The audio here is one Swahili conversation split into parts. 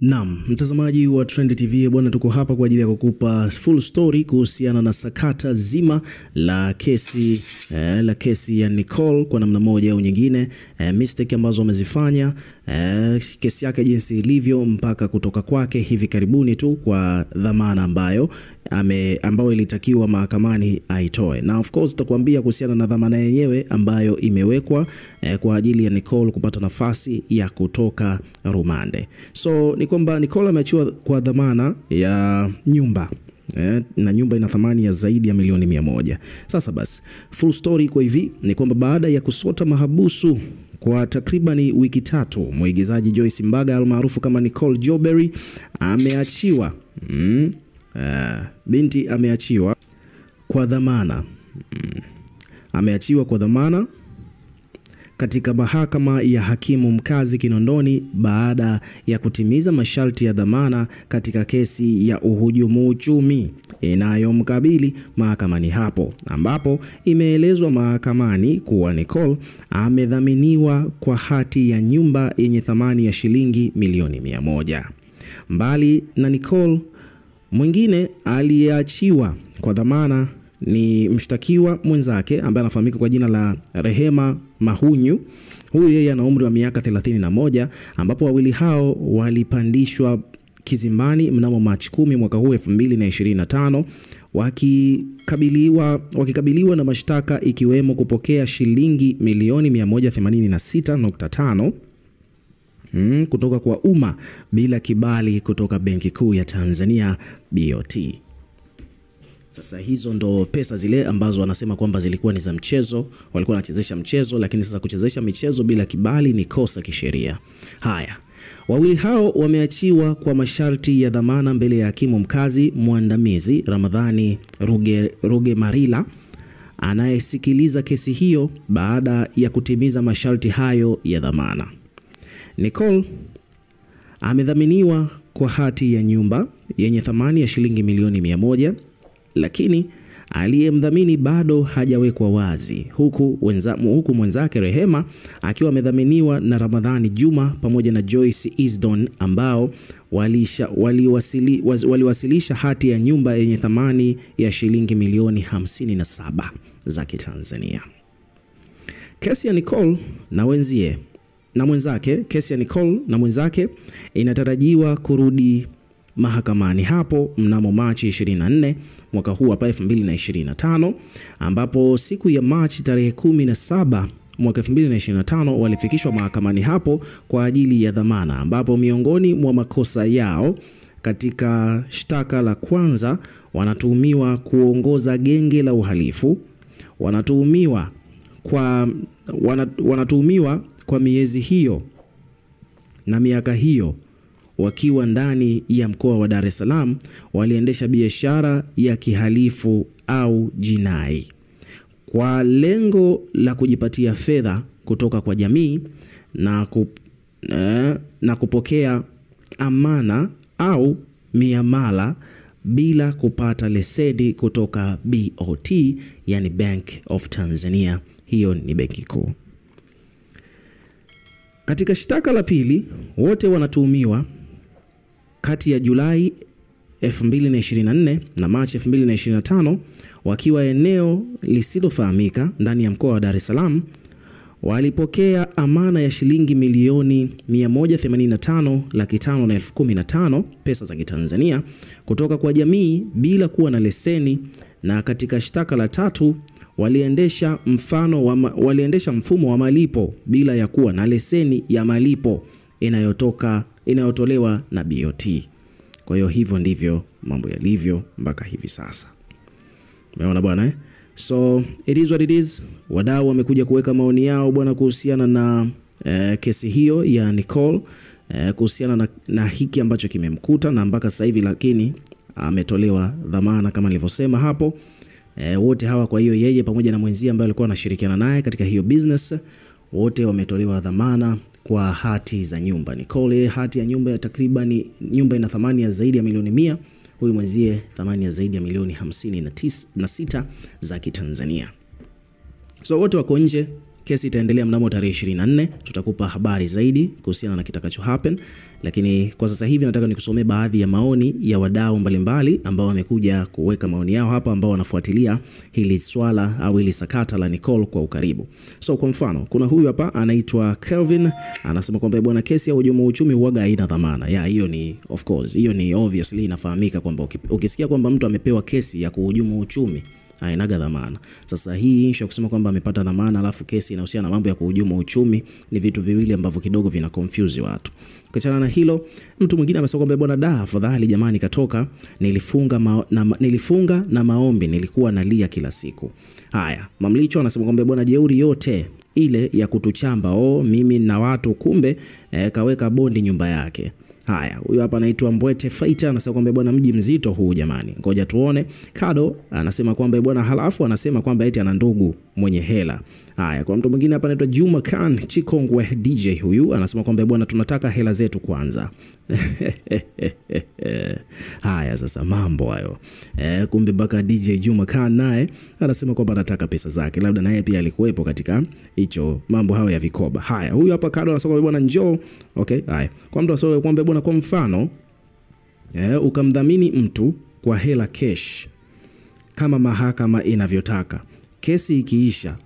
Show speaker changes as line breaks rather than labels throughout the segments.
Naam, mtazamaji wa Trend TV bwana, tuko hapa kwa ajili ya kukupa full story kuhusiana na sakata zima la kesi ya Nicole kwa namna moja au nyingine, mistake ambazo amezifanya, kesi yake jinsi ilivyo mpaka kutoka kwake hivi karibuni tu kwa dhamana ambayo ilitakiwa mahakamani aitoe. Na of course tutakwambia kuhusiana na dhamana yenyewe ambayo imewekwa kwa ajili ya Nicole kupata nafasi ya kutoka rumande. So ni kwamba Nicole ameachiwa kwa dhamana ya nyumba, na nyumba ina thamani ya zaidi ya milioni 100. Sasa basi full story kwa hivi ni kwamba baada ya kusota mahabusu kwa takribani wiki 3, mwigizaji Joyce Mbaga almaarufu kama Nicole Jobery ameachiwa. Binti ameachiwa kwa dhamana. Ameachiwa kwa dhamana katika mahakama ya hakimu mkazi Kinondoni baada ya kutimiza masharti ya dhamana katika kesi ya uhujumu uchumi inayomkabili mahakamani hapo, ambapo imeelezwa mahakamani kuwa Nicole amedhaminiwa kwa hati ya nyumba yenye thamani ya shilingi milioni 100. Mbali na Nicole, mwingine aliyeachiwa kwa dhamana ni mshtakiwa mwenzake ambaye anafahamika kwa jina la Rehema Mahunyu. Huyu yeye ana umri wa miaka 31, ambapo wawili hao walipandishwa kizimbani mnamo Machi 10 mwaka huu 2025 wakikabiliwa na mashtaka ikiwemo kupokea shilingi milioni 186.5 kutoka kwa umma bila kibali kutoka Benki Kuu ya Tanzania BOT. Sasa hizo ndo pesa zile ambazo wanasema kwamba zilikuwa ni za mchezo, walikuwa wanachezesha mchezo, lakini sasa kuchezesha michezo bila kibali ni kosa kisheria. Haya, wawili hao wameachiwa kwa masharti ya dhamana mbele ya hakimu mkazi mwandamizi Ramadhani Rugemalira anayesikiliza kesi hiyo baada ya kutimiza masharti hayo ya dhamana. Nicole amedhaminiwa kwa hati ya nyumba yenye thamani ya shilingi milioni 100, lakini aliyemdhamini bado hajawekwa wazi, huku mwenzake Rehema akiwa amedhaminiwa na Ramadhani Juma pamoja na Joyce Isdon ambao waliwasilisha hati ya nyumba yenye thamani ya shilingi milioni 57 za Kitanzania. Kesi ya Nicole na mwenzake inatarajiwa kurudi mahakamani hapo mnamo Machi 24 mwaka huu hapa 2025, ambapo siku ya Machi tarehe 17 mwaka 2025 walifikishwa mahakamani hapo kwa ajili ya dhamana, ambapo miongoni mwa makosa yao katika shtaka la kwanza wanatuhumiwa kuongoza genge la uhalifu. Wanatuhumiwa kwa miezi hiyo na miaka hiyo wakiwa ndani ya mkoa wa Dar es Salaam waliendesha biashara ya kihalifu au jinai kwa lengo la kujipatia fedha kutoka kwa jamii na kupokea amana au miamala bila kupata leseni kutoka BOT, yani Bank of Tanzania. Hiyo ni benki kuu. Katika shtaka la pili, wote wanatuhumiwa kati ya Julai 2024 na Machi 2025 wakiwa eneo lisilofahamika ndani ya mkoa wa Dar es Salaam walipokea amana ya shilingi milioni 185,515,015 pesa za Kitanzania kutoka kwa jamii bila kuwa na leseni. Na katika shtaka la tatu waliendesha mfumo wa malipo bila ya kuwa na leseni ya malipo inayotolewa na BOT. Kwa hiyo hivyo ndivyo mambo yalivyo mpaka hivi sasa. Umeona bwana So it is what it is. Wadau wamekuja kuweka maoni yao bwana kuhusiana na kesi hiyo ya Nicole, kuhusiana na hiki ambacho kimemkuta na mpaka sasa hivi, lakini ametolewa dhamana kama nilivyosema hapo. Wote hawa, kwa hiyo yeye pamoja na mwenzie ambaye alikuwa anashirikiana naye katika hiyo business, wote wametolewa dhamana kwa hati za nyumba. Nicole hati ya nyumba ya takriban, nyumba ina thamani ya zaidi ya milioni 100, huyu mwenzie thamani ya zaidi ya milioni 56 za Kitanzania. So wote wako nje, kesi itaendelea mnamo tarehe 24. Tutakupa habari zaidi kuhusiana na kitakacho happen, lakini kwa sasa hivi nataka nikusomee baadhi ya maoni ya wadau mbalimbali ambao wamekuja kuweka maoni yao hapa, ambao wanafuatilia hili swala au hili sakata la Nicole kwa ukaribu. So kwa mfano, kuna huyu hapa anaitwa Kelvin, anasema kwamba bwana, kesi ya hujumu uchumi huaga haina dhamana. Ya, hiyo ni of course, hiyo ni obviously inafahamika kwamba ukisikia kwamba mtu amepewa kesi ya kuhujumu uchumi hainaga dhamana. Sasa hii issue kusema kwamba amepata dhamana alafu kesi inahusiana na mambo ya kuhujumu uchumi ni vitu viwili ambavyo kidogo vina confuse watu. Ukiachana na hilo, mtu mwingine amesema kwamba bwana, afadhali jamani katoka, nilifunga na maombi, nilikuwa nalia kila siku. Haya, Mamlicho anasema kwamba bwana, jeuri yote ile ya kutuchamba mimi na watu, kumbe kaweka bondi nyumba yake. Haya, huyu hapa anaitwa Mbwete Fighter anasema kwamba bwana, mji mzito huu jamani, ngoja tuone. Kado anasema kwamba bwana, halafu anasema kwamba eti ana ndugu mwenye hela. Haya, kwa mtu mwingine hapa anaitwa Juma Khan Chikongwe DJ, huyu anasema kwamba bwana, tunataka hela zetu kwanza. Haya sasa mambo hayo. Kumbe mpaka DJ Juma Khan naye anasema kwamba anataka pesa zake, labda naye pia alikuwepo katika hicho mambo hayo ya vikoba. Haya, huyu hapa Kado anasema kwamba bwana, njoo. Okay, haya. Kwa mtu asome kwamba bwana, kwa mfano ukamdhamini mtu kwa hela cash kama mahakama inavyotaka, kesi ikiisha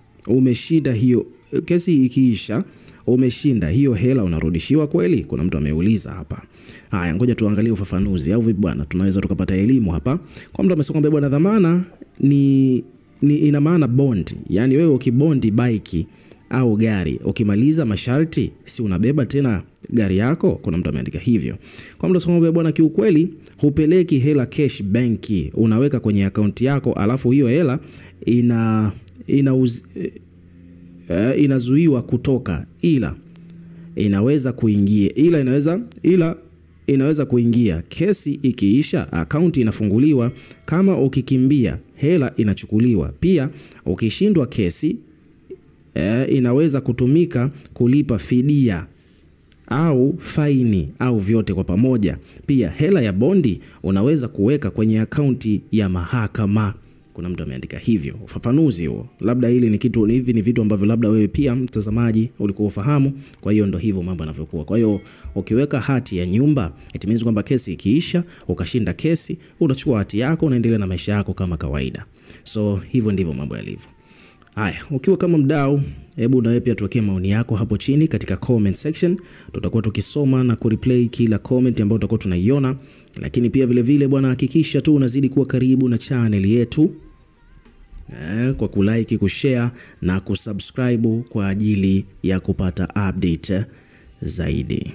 umeshinda hiyo hela unarudishiwa kweli? Kuna mtu ameuliza hapa. Haya, ngoja tuangalie ufafanuzi au vipi bwana, tunaweza tukapata elimu hapa. Kwa mtu amesema kwamba bwana, dhamana ni ina maana bond. Yani wewe ukibondi bike au gari, ukimaliza masharti si unabeba tena gari yako? Kuna mtu ameandika hivyo. Kwa mtu amesema kwamba bwana, kiukweli hupeleki hela cash benki, unaweka kwenye akaunti yako, alafu hiyo hela inazuiwa kutoka, ila inaweza kuingia. Kesi ikiisha akaunti inafunguliwa, kama ukikimbia hela inachukuliwa. Pia ukishindwa kesi inaweza kutumika kulipa fidia au faini au vyote kwa pamoja. Pia hela ya bondi unaweza kuweka kwenye akaunti ya mahakama. Kuna mtu ameandika hivyo. Ufafanuzi huo. Labda hili ni kitu, hivi ni vitu ambavyo labda wewe pia mtazamaji ulikuwa ufahamu. Kwa hiyo ndo hivyo mambo yanavyokuwa. Kwa hiyo ukiweka hati ya nyumba, it means kwamba kesi ikiisha, ukashinda kesi, unachukua hati yako unaendelea na maisha yako kama kawaida. So hivyo ndivyo mambo yalivyo. Haya, ukiwa kama mdau, hebu na wewe pia tuwekee maoni yako hapo chini katika comment section. Tutakuwa tukisoma na kureplay kila comment ambayo tutakuwa tunaiona. Lakini pia vile vile bwana, hakikisha tu unazidi kuwa karibu na channel yetu kwa kulike, kushare na kusubscribe kwa ajili ya kupata update zaidi.